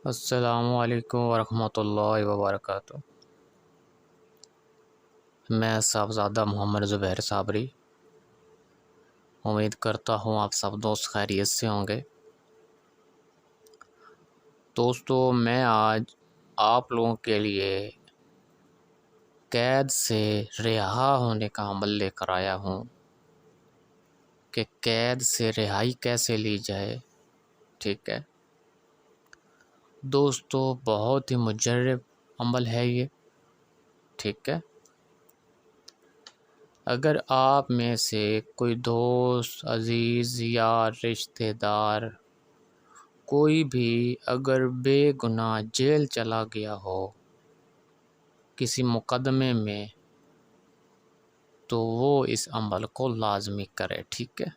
السلام علیکم ورحمۃ اللہ وبرکاتہ۔ میں صاحبزادہ محمد زبیر صابری امید کرتا ہوں آپ سب دوست خیریت سے ہوں گے۔ دوستو، میں آج آپ لوگوں کے لیے قید سے رہا ہونے کا عمل لے کر آیا ہوں کہ قید سے رہائی کیسے لی جائے۔ ٹھیک ہے دوستو، بہت ہی مجرب عمل ہے یہ۔ ٹھیک ہے، اگر آپ میں سے کوئی دوست، عزیز، یار، رشتہ دار کوئی بھی اگر بے گناہ جیل چلا گیا ہو کسی مقدمے میں، تو وہ اس عمل کو لازمی کرے۔ ٹھیک ہے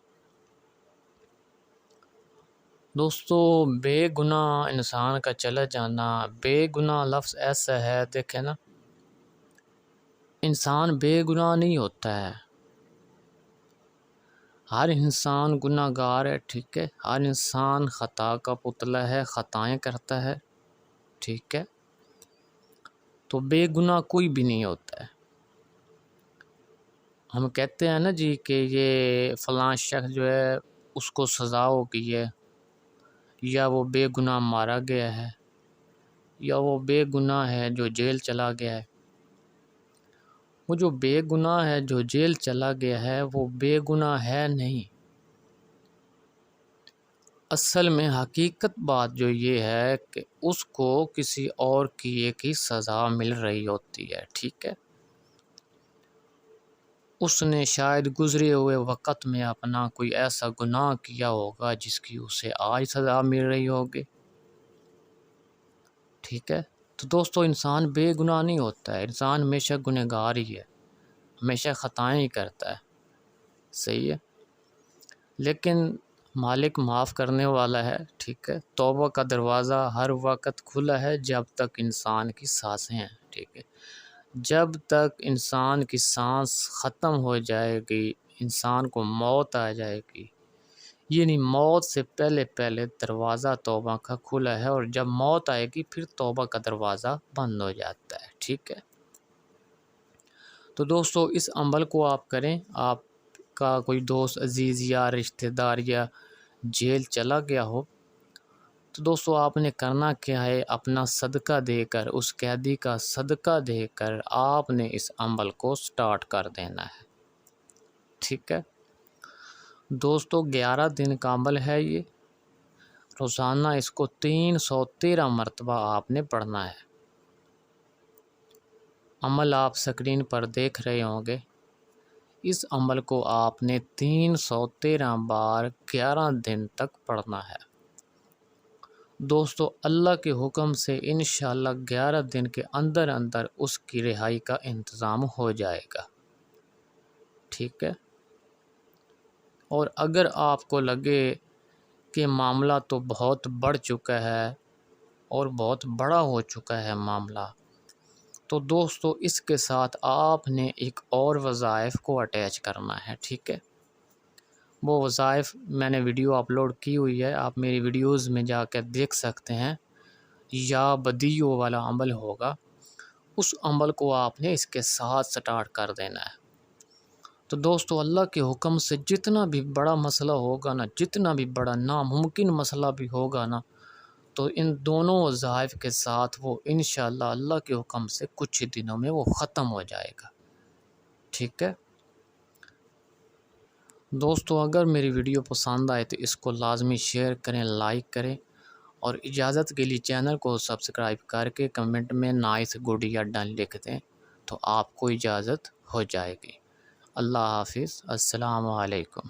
دوستو، بے گناہ انسان کا چلا جانا، بے گناہ لفظ ایسا ہے، دیکھیں نا، انسان بے گناہ نہیں ہوتا ہے، ہر انسان گناہ گار ہے۔ ٹھیک ہے، ہر انسان خطا کا پتلا ہے، خطائیں کرتا ہے۔ ٹھیک ہے، تو بے گناہ کوئی بھی نہیں ہوتا ہے۔ ہم کہتے ہیں نا جی کہ یہ فلاں شخص جو ہے اس کو سزا ہو گئی ہے، یا وہ بے گناہ مارا گیا ہے، یا وہ بے گناہ ہے جو جیل چلا گیا ہے۔ وہ جو بے گناہ ہے جو جیل چلا گیا ہے وہ بے گناہ ہے نہیں۔ اصل میں حقیقت بات جو یہ ہے کہ اس کو کسی اور کی ایک ہی سزا مل رہی ہوتی ہے۔ ٹھیک ہے، اس نے شاید گزرے ہوئے وقت میں اپنا کوئی ایسا گناہ کیا ہوگا جس کی اسے آج سزا مل رہی ہوگی۔ ٹھیک ہے، تو دوستو، انسان بے گناہ نہیں ہوتا ہے، انسان ہمیشہ گنہگار ہی ہے، ہمیشہ خطائیں ہی کرتا ہے۔ صحیح ہے، لیکن مالک معاف کرنے والا ہے۔ ٹھیک ہے، توبہ کا دروازہ ہر وقت کھلا ہے جب تک انسان کی سانسیں ہیں۔ ٹھیک ہے، جب تک انسان کی سانس ختم ہو جائے گی، انسان کو موت آ جائے گی، یعنی موت سے پہلے پہلے دروازہ توبہ کا کھلا ہے، اور جب موت آئے گی پھر توبہ کا دروازہ بند ہو جاتا ہے۔ ٹھیک ہے، تو دوستو، اس عمل کو آپ کریں۔ آپ کا کوئی دوست، عزیز یا رشتہ دار یا جیل چلا گیا ہو تو دوستو، آپ نے کرنا کیا ہے، اپنا صدقہ دے کر، اس قیدی کا صدقہ دے کر آپ نے اس عمل کو سٹارٹ کر دینا ہے۔ ٹھیک ہے دوستو، 11 دن کا عمل ہے یہ، روزانہ اس کو 313 مرتبہ آپ نے پڑھنا ہے۔ عمل آپ سکرین پر دیکھ رہے ہوں گے، اس عمل کو آپ نے 313 بار 11 دن تک پڑھنا ہے۔ دوستو، اللہ کے حکم سے انشاءاللہ 11 دن کے اندر اندر اس کی رہائی کا انتظام ہو جائے گا۔ ٹھیک ہے، اور اگر آپ کو لگے کہ معاملہ تو بہت بڑھ چکا ہے اور بہت بڑا ہو چکا ہے معاملہ، تو دوستو اس کے ساتھ آپ نے ایک اور وظائف کو اٹیچ کرنا ہے۔ ٹھیک ہے، وہ وظائف میں نے ویڈیو اپلوڈ کی ہوئی ہے، آپ میری ویڈیوز میں جا کے دیکھ سکتے ہیں۔ یا بدیو والا عمل ہوگا، اس عمل کو آپ نے اس کے ساتھ سٹارٹ کر دینا ہے۔ تو دوستو، اللہ کے حکم سے جتنا بھی بڑا مسئلہ ہوگا نا، جتنا بھی بڑا ناممکن مسئلہ بھی ہوگا نا، تو ان دونوں وظائف کے ساتھ وہ انشاءاللہ اللہ کے حکم سے کچھ ہی دنوں میں وہ ختم ہو جائے گا۔ ٹھیک ہے دوستو، اگر میری ویڈیو پسند آئے تو اس کو لازمی شیئر کریں، لائک کریں، اور اجازت کے لیے چینل کو سبسکرائب کر کے کمنٹ میں نائس گڈ یا ڈن لکھ دیں تو آپ کو اجازت ہو جائے گی۔ اللہ حافظ، السلام علیکم۔